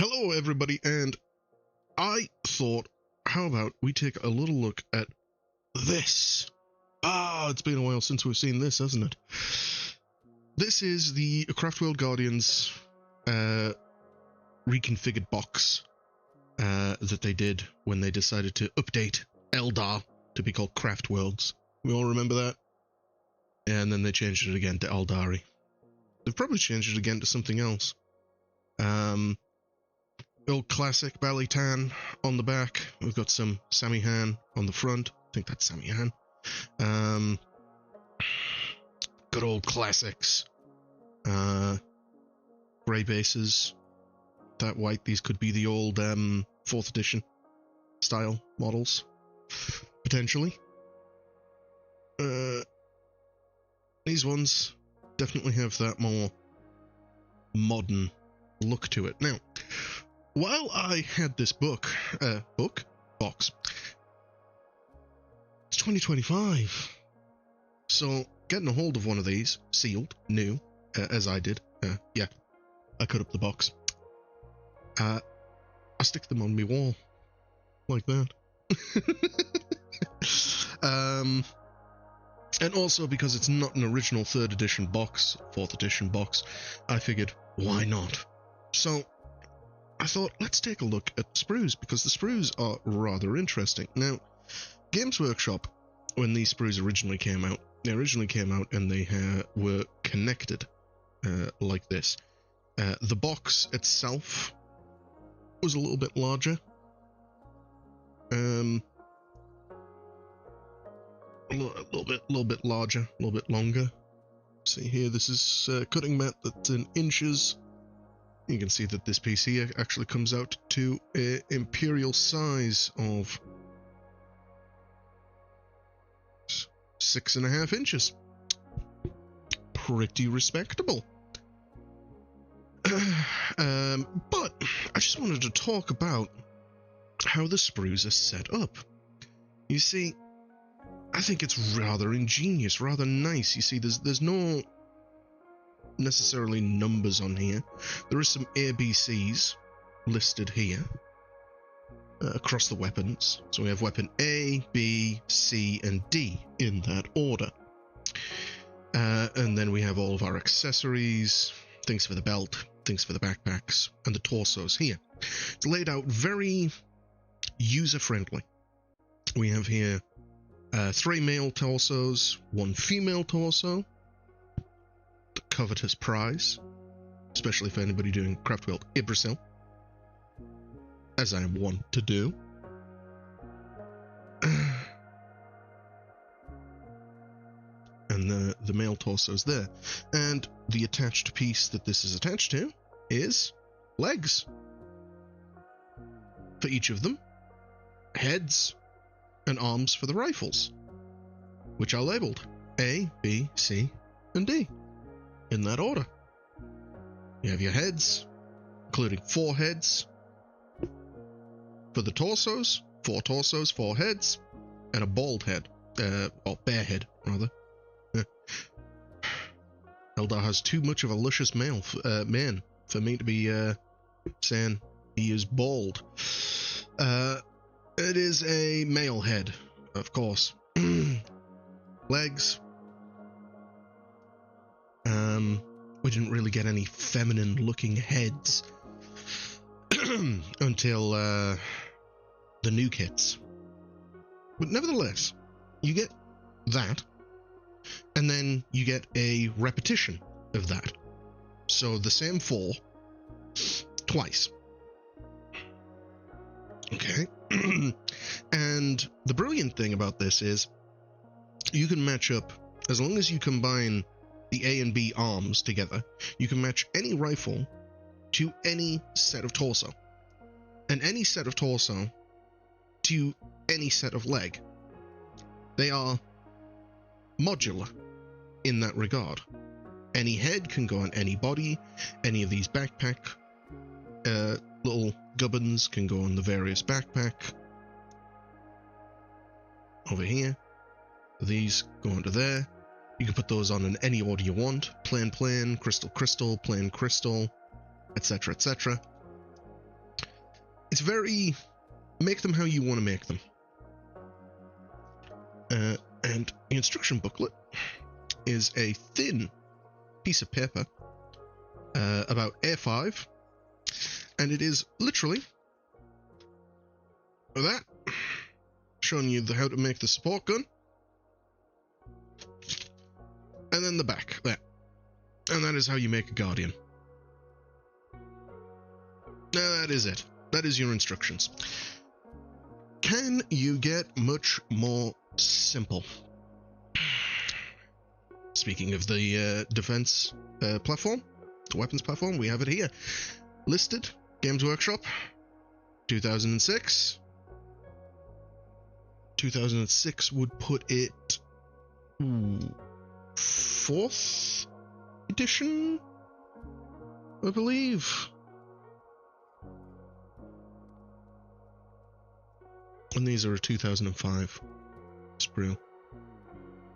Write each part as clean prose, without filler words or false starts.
Hello everybody, and I thought, how about we take a little look at this? It's been a while since we've seen this, hasn't it? This is the Craftworlds Guardians reconfigured box that they did when they decided to update Eldar to be called Craftworlds. We all remember that? And then they changed it again to Aeldari. They've probably changed it again to something else. Old classic belly tan on the back. We've got some Samihan on the front. I think that's Samihan. Good old classics. Grey bases. That white. These could be the old 4th edition style models. Potentially. These ones definitely have that more modern look to it. Now, while I had this box, it's 2025, so getting a hold of one of these, sealed, new, as I did, yeah, I cut up the box, I stick them on my wall, like that, and also because it's not an original 3rd edition box, 4th edition box, I figured, why not? So I thought, let's take a look at sprues, because the sprues are rather interesting. Now, Games Workshop, when these sprues originally came out, and they were connected like this. The box itself was a little bit larger. A little bit larger, a little bit longer. See here, this is cutting mat that's in inches. You can see that this piece here actually comes out to an imperial size of 6.5 inches. Pretty respectable. But I just wanted to talk about how the sprues are set up. You see, I think it's rather ingenious, rather nice. You see, there's no necessarily numbers on here. There is some ABCs listed here across the weapons. So we have weapon A, B, C, and D in that order. And then we have all of our accessories, things for the belt, things for the backpacks, and the torsos here. It's laid out very user-friendly. We have here 3 male torsos, 1 female torso, the covetous prize, especially for anybody doing Craftworld Ibrasil, as I am wont to do. And the male torso's there. And the attached piece that this is attached to is legs. For each of them, heads, and arms for the rifles, which are labeled A, B, C, and D. In that order. You have your heads, including 4 heads for the torsos, 4 torsos, 4 heads, and a bald head, or bare head, rather. Eldar has too much of a luscious man for me to be saying he is bald. It is a male head, of course. Legs. We didn't really get any feminine-looking heads until the new kits. But nevertheless, you get that, and then you get a repetition of that. So the same 4 twice. Okay. And the brilliant thing about this is you can match up, as long as you combine the A and B arms together, you can match any rifle to any set of torso, and any set of torso to any set of leg. They are modular in that regard. Any head can go on any body, any of these backpack little gubbins can go on the various backpack. Over here, these go onto there. You can put those on in any order you want. Plain, crystal, plain, crystal, etc., etc. it's very, make them how you want to make them. And the instruction booklet is a thin piece of paper, about A5, and it is literally that, showing you how to make the support gun, and then the back, there. And that is how you make a Guardian. Now that is it. That is your instructions. Can you get much more simple? Speaking of the defense platform, the weapons platform, we have it here. Listed, Games Workshop, 2006. 2006 would put it 4th edition, I believe. And these are a 2005 sprue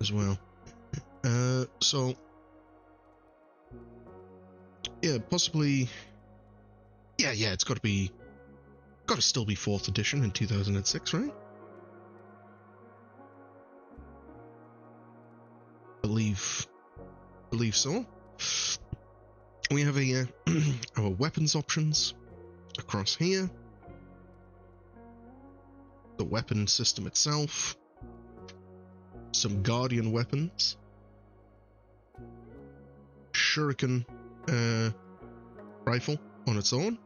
as well. So yeah, possibly. Yeah, it's got to still be 4th edition in 2006, right? Believe so. We have our weapons options across here. The weapon system itself. Some Guardian weapons. Shuriken rifle on its own.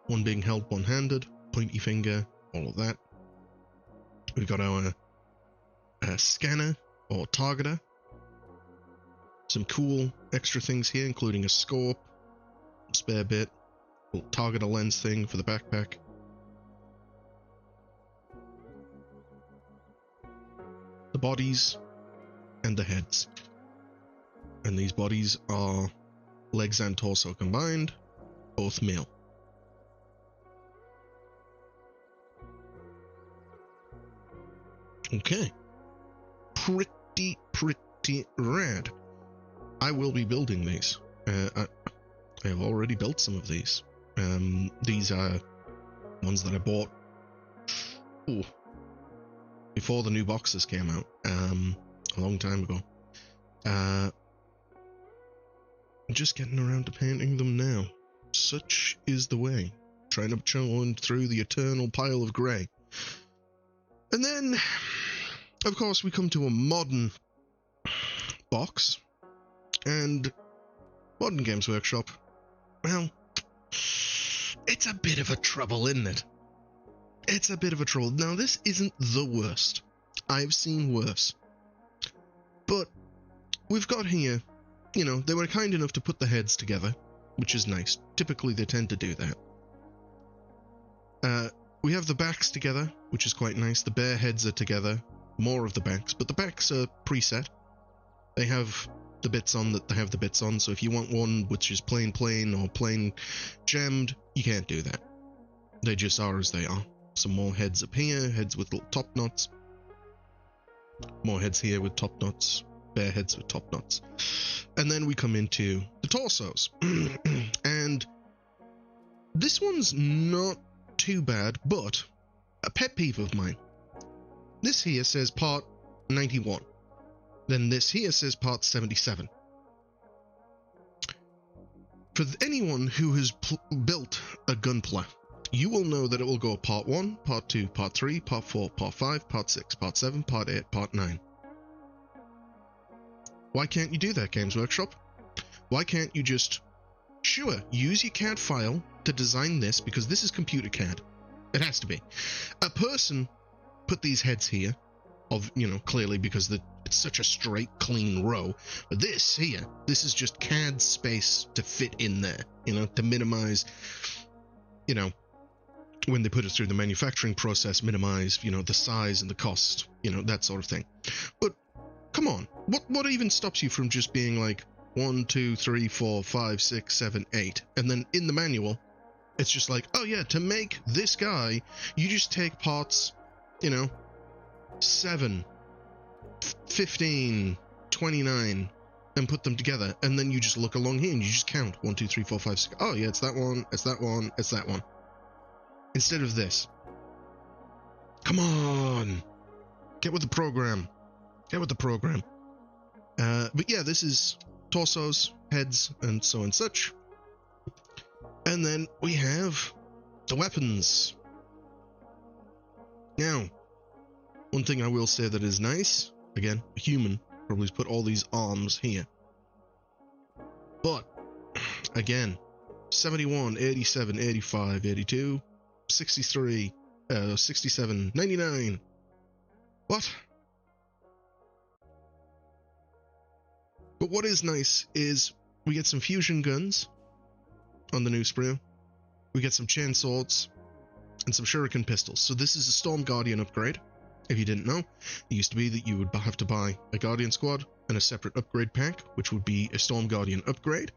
One being held one-handed, pointy finger, all of that. We've got our scanner or targeter. Some cool extra things here, including a scope, spare bit, little targeter lens thing for the backpack. The bodies and the heads. And these bodies are legs and torso combined, both male. Okay. Pretty rad. I will be building these. I have already built some of these. These are ones that I bought before the new boxes came out, a long time ago. I'm just getting around to painting them now. Such is the way. Trying to churn through the eternal pile of grey. And then, of course, we come to a modern box. And modern Games Workshop, well, it's a bit of a trouble, isn't it? It's a bit of a trouble. Now, this isn't the worst. I've seen worse. But we've got here, you know, they were kind enough to put the heads together, which is nice. Typically, they tend to do that. We have the backs together, which is quite nice. The bare heads are together. More of the backs, but the backs are preset. They have the bits on that they have the bits on, so if you want one which is plain or plain gemmed, you can't do that. They just are as they are. Some more heads up here, heads with little top knots. More heads here with top knots, bare heads with top knots. And then we come into the torsos. And this one's not too bad, but a pet peeve of mine. This here says part 91. Then this here says part 77. For anyone who has built a Gunpla, you will know that it will go part 1, part 2, part 3, part 4, part 5, part 6, part 7, part 8, part 9. Why can't you do that, Games Workshop? Why can't you just, sure, use your CAD file to design this, because this is computer CAD. It has to be. A person put these heads here, of, you know, clearly because it's such a straight, clean row. But this here, this is just CAD space to fit in there, you know, to minimize, you know, when they put it through the manufacturing process, minimize, you know, the size and the cost, you know, that sort of thing. But come on, what even stops you from just being like 1, 2, 3, 4, 5, 6, 7, 8, and then in the manual, it's just like, oh yeah, to make this guy, you just take parts, you know, 7, 15, 29, and put them together, and then you just look along here and you just count 1, 2, 3, 4, 5, 6. Oh yeah, it's that one, it's that one, it's that one. instead of this. Come on! Get with the program. Get with the program. But yeah, this is torsos, heads, and so and such. And then we have the weapons. Now, one thing I will say that is nice, again, a human probably put all these arms here. But, again, 71, 87, 85, 82, 63, 67, 99. What? But what is nice is we get some fusion guns on the new sprue. We get some chain swords and some shuriken pistols. So this is a Storm Guardian upgrade. If you didn't know, it used to be that you would have to buy a Guardian squad and a separate upgrade pack, which would be a Storm Guardian upgrade.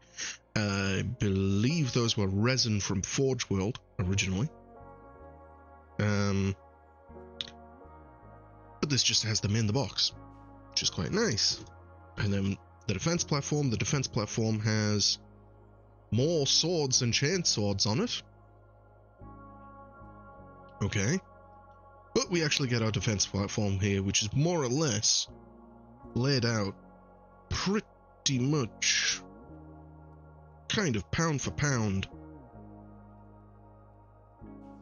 I believe those were resin from Forge World originally. But this just has them in the box, which is quite nice. And then the defense platform has more swords and chain swords on it. Okay. But we actually get our defense platform here, which is more or less laid out pretty much kind of pound for pound.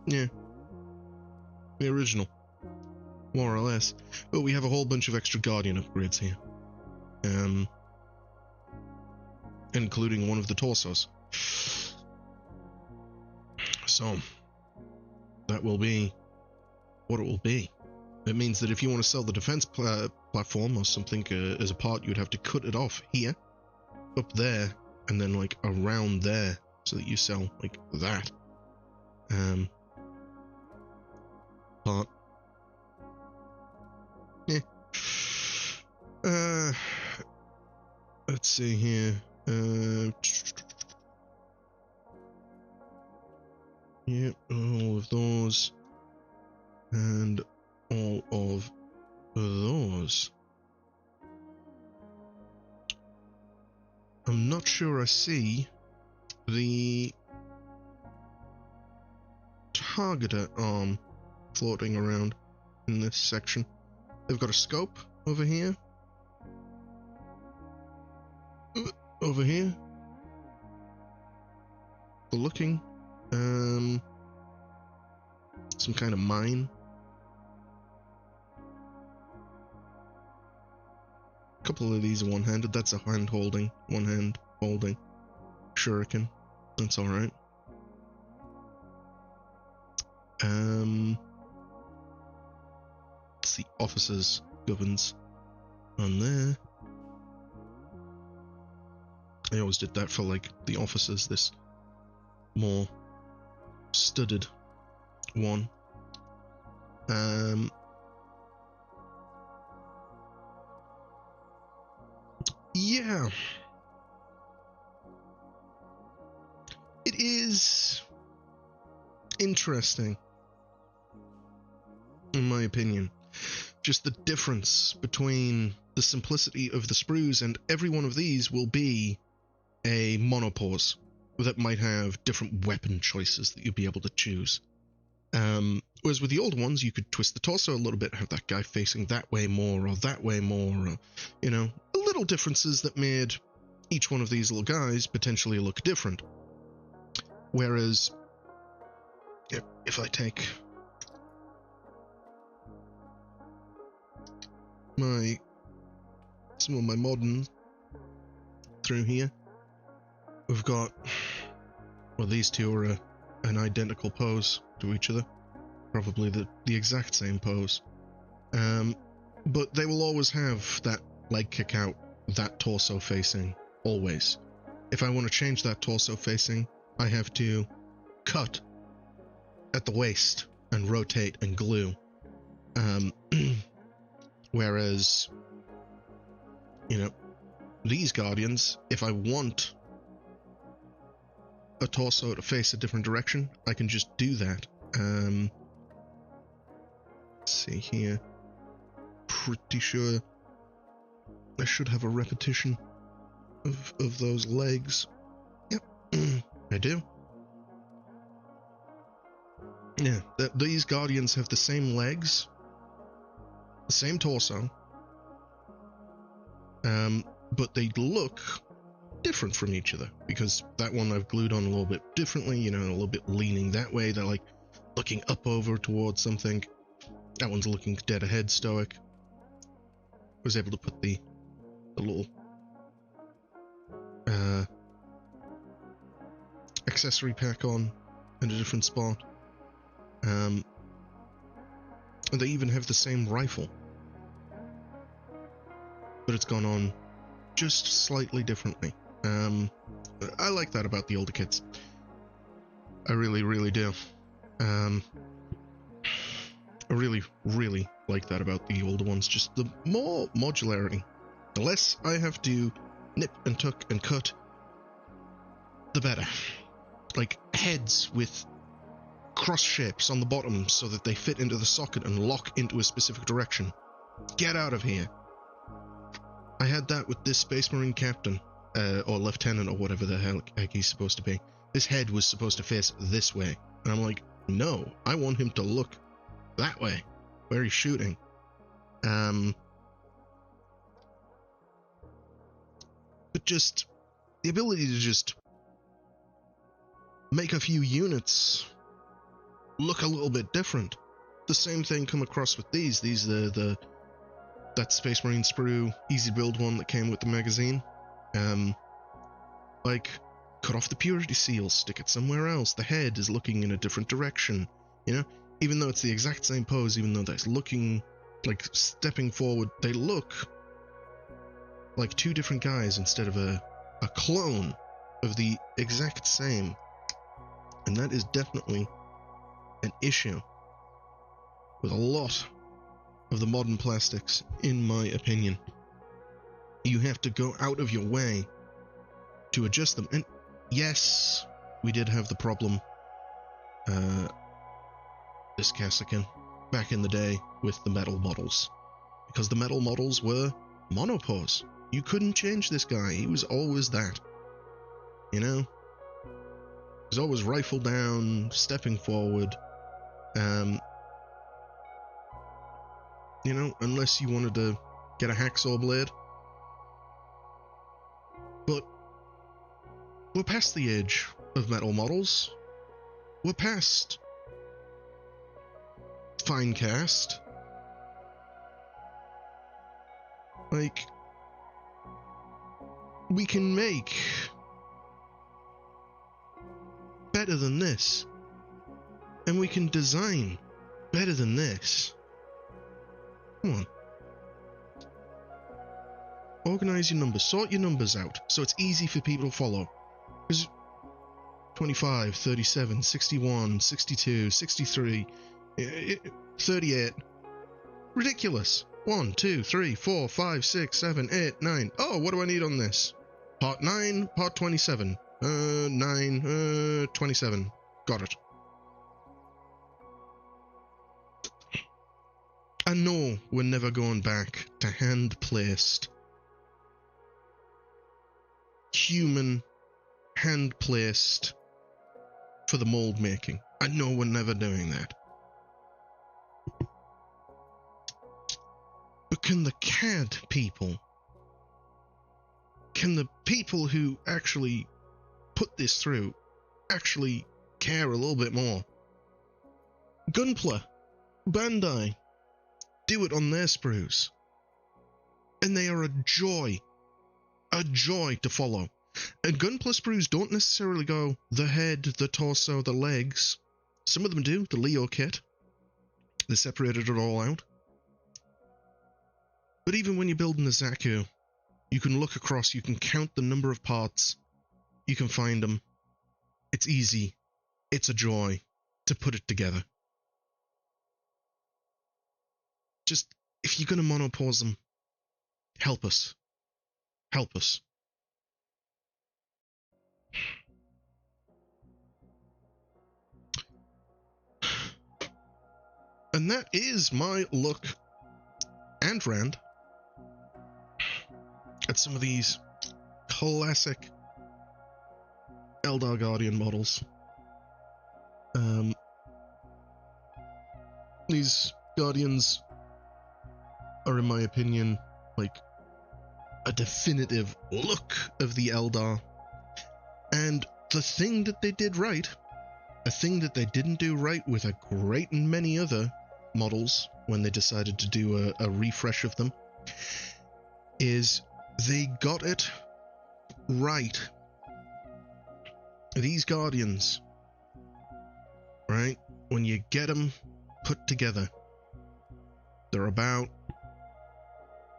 Yeah. The original. More or less. But we have a whole bunch of extra Guardian upgrades here. Including one of the torsos. So, that will be what it will be. It means that if you want to sell the defense platform or something as a part, you'd have to cut it off here, up there, and then like around there, so that you sell like that. But yeah. Let's see here. Yep, all of those. And all of those. I'm not sure I see the targeter arm floating around in this section. They've got a scope over here. Over here. For looking. Some kind of mine. A couple of these are one-handed. That's a hand holding. One hand holding. Shuriken. That's alright. It's the officers governs on there. I always did that for like the officers, this more studded one. Yeah. It is interesting, in my opinion. Just the difference between the simplicity of the sprues, and every one of these will be a monopause that might have different weapon choices that you'll be able to choose. Whereas with the old ones, you could twist the torso a little bit, have that guy facing that way more, or that way more, or, you know, little differences that made each one of these little guys potentially look different. Whereas, if I take some of my modern through here, we've got, well, these two are an identical pose to each other, probably the exact same pose, but they will always have that leg kick out, that torso facing, always. If I want to change that torso facing, I have to cut at the waist and rotate and glue. Whereas, you know, these Guardians, if I want a torso to face a different direction, I can just do that. Let's see here. Pretty sure I should have a repetition of those legs. Yep, I do. Yeah, these Guardians have the same legs, the same torso, but they look different from each other, because that one I've glued on a little bit differently, you know, a little bit leaning that way. They're like looking up over towards something. That one's looking dead ahead, stoic. Was able to put the little accessory pack on in a different spot. And they even have the same rifle, but it's gone on just slightly differently. I like that about the older kits. I really, really do. I really, really like that about the older ones. Just the more modularity. The less I have to nip and tuck and cut, the better. Like heads with cross shapes on the bottom so that they fit into the socket and lock into a specific direction. Get out of here. I had that with this Space Marine captain, or lieutenant, or whatever the heck he's supposed to be. His head was supposed to face this way, and I'm like, no, I want him to look that way, where he's shooting. But just the ability to just make a few units look a little bit different. The same thing come across with these. These that Space Marine sprue easy build one that came with the magazine. Like, cut off the purity seal, stick it somewhere else. The head is looking in a different direction, you know? Even though it's the exact same pose, even though that's looking like stepping forward, they look like two different guys instead of a clone of the exact same. And that is definitely an issue with a lot of the modern plastics, in my opinion. You have to go out of your way to adjust them. And yes, we did have the problem, this Cassican, back in the day with the metal models. Because the metal models were monopose. You couldn't change this guy. He was always that. You know? He was always rifle down, stepping forward. You know, unless you wanted to get a hacksaw blade. But we're past the age of metal models. We're past fine cast. Like, we can make better than this. And we can design better than this. Come on. Organize your numbers. Sort your numbers out so it's easy for people to follow. Because 25, 37, 61, 62, 63, 38. Ridiculous. 1, 2, 3, 4, 5, 6, 7, 8, 9. Oh, what do I need on this? Part 9, part 27. 9, 27. Got it. I know we're never going back to hand-placed, human, hand-placed for the mold making. I know we're never doing that. But can the CAD people, can the people who actually put this through actually care a little bit more? Gunpla, Bandai, do it on their sprues, and they are a joy to follow. And Gunpla sprues don't necessarily go the head, the torso, the legs. Some of them do. The Leo kit, they separated it all out. But even when you're building a Zaku, you can look across, you can count the number of parts, you can find them. It's easy. It's a joy to put it together. Just, if you're going to monopause them, help us. Help us. And that is my look and rant at some of these classic Eldar Guardian models. These Guardians are, in my opinion, like a definitive look of the Eldar. And the thing that they did right, a thing that they didn't do right with a great many other models when they decided to do a refresh of them, is they got it right. These Guardians, right, when you get them put together, they're about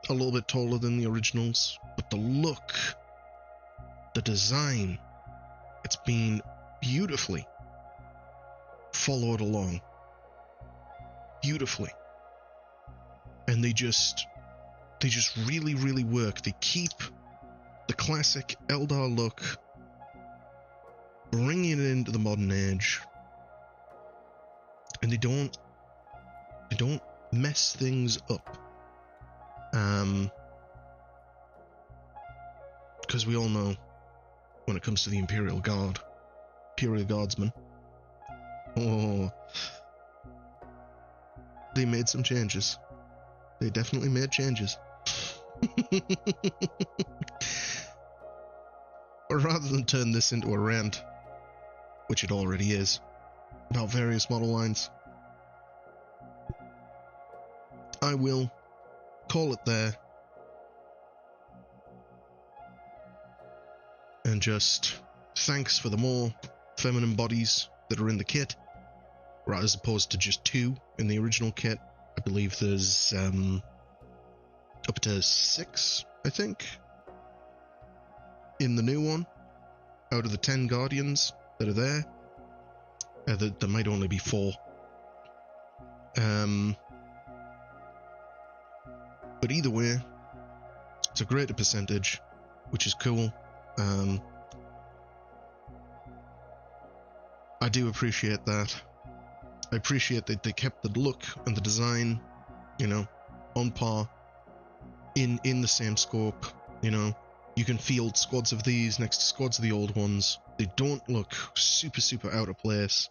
a little bit taller than the originals, but the look, the design, it's been beautifully followed along. Beautifully. And they just really, really work. They keep the classic Eldar look, bringing it into the modern age, and they don't mess things up. Because we all know, when it comes to the Imperial Guardsmen, oh, they made some changes. They definitely made changes. But rather than turn this into a rant, which it already is, about various model lines, I will call it there and just thanks for the more feminine bodies that are in the kit, right, as opposed to just 2 in the original kit. I believe there's up to 6, I think, in the new one, out of the 10 Guardians that are there. There might only be 4. But either way, it's a greater percentage, which is cool. I do appreciate that. I appreciate that they kept the look and the design, you know, on par, in the same scope. You know, you can field squads of these next to squads of the old ones. They don't look super out of place.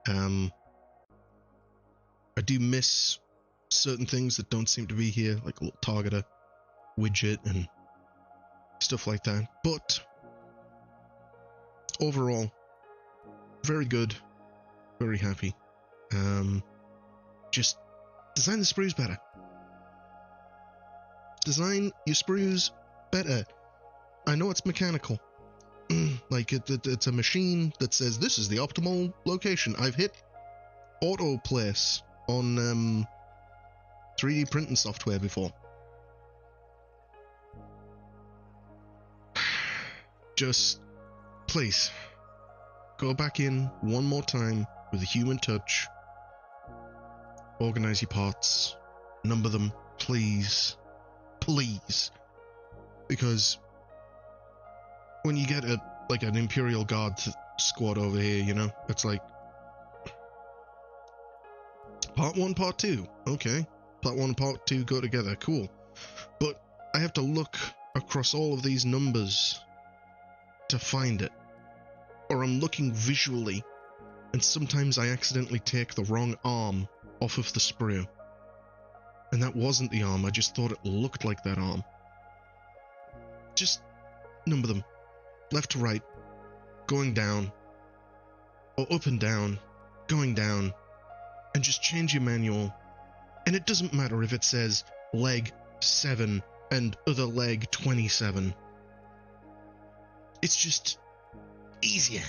I do miss certain things that don't seem to be here, like a little targeter widget and stuff like that. But overall, very good, very happy. Just design the sprues better. Design your sprues better. I know it's mechanical. Like it's a machine that says this is the optimal location. I've hit auto place on 3D printing software before. Just please go back in one more time with a human touch. Organize your parts, number them, please, because when you get an Imperial Guard squad over here, you know, it's like part 1, part 2, okay, part 1 and part 2 go together, cool, but I have to look across all of these numbers to find it, or I'm looking visually, and sometimes I accidentally take the wrong arm off of the sprue, and that wasn't the arm, I just thought it looked like that arm. Just number them, left to right, going down, or up and down, going down, and just change your manual, and it doesn't matter if it says leg 7 and other leg 27. It's just easier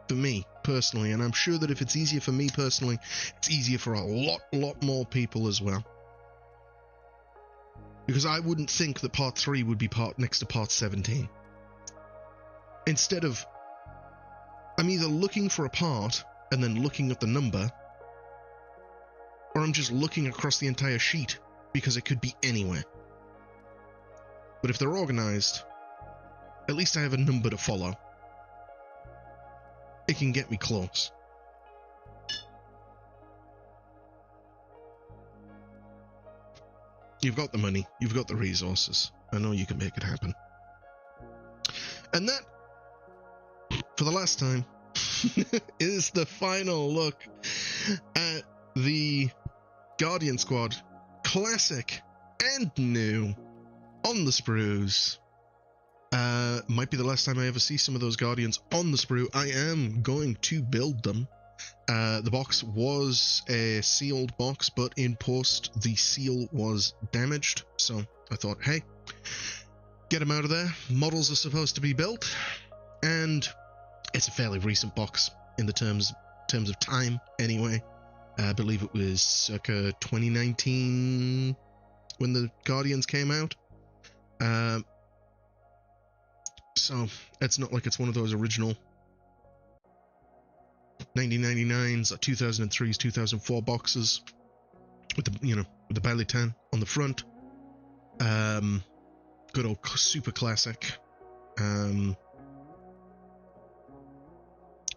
for me personally, and I'm sure that if it's easier for me personally, it's easier for a lot more people as well. Because I wouldn't think that part 3 would be next to part 17. Instead of, I'm either looking for a part and then looking at the number, or I'm just looking across the entire sheet because it could be anywhere. But if they're organized, at least I have a number to follow. It can get me close. You've got the money, you've got the resources. I know you can make it happen. And that, for the last time, is the final look at the Guardian Squad, classic and new, on the sprues. Might be the last time I ever see some of those Guardians on the sprue. I am going to build them. The box was a sealed box, but in post the seal was damaged, so I thought, hey, get them out of there. Models are supposed to be built, and it's a fairly recent box in the terms of time anyway. I believe it was circa 2019 when the Guardians came out. So it's not like it's one of those original 1999s or 2003s, 2004 boxes with the, you know, with the Balitan on the front. Good old super classic.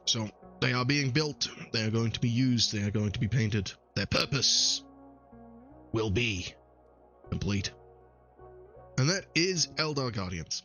So they are being built. They are going to be used. They are going to be painted. Their purpose will be complete. And that is Eldar Guardians.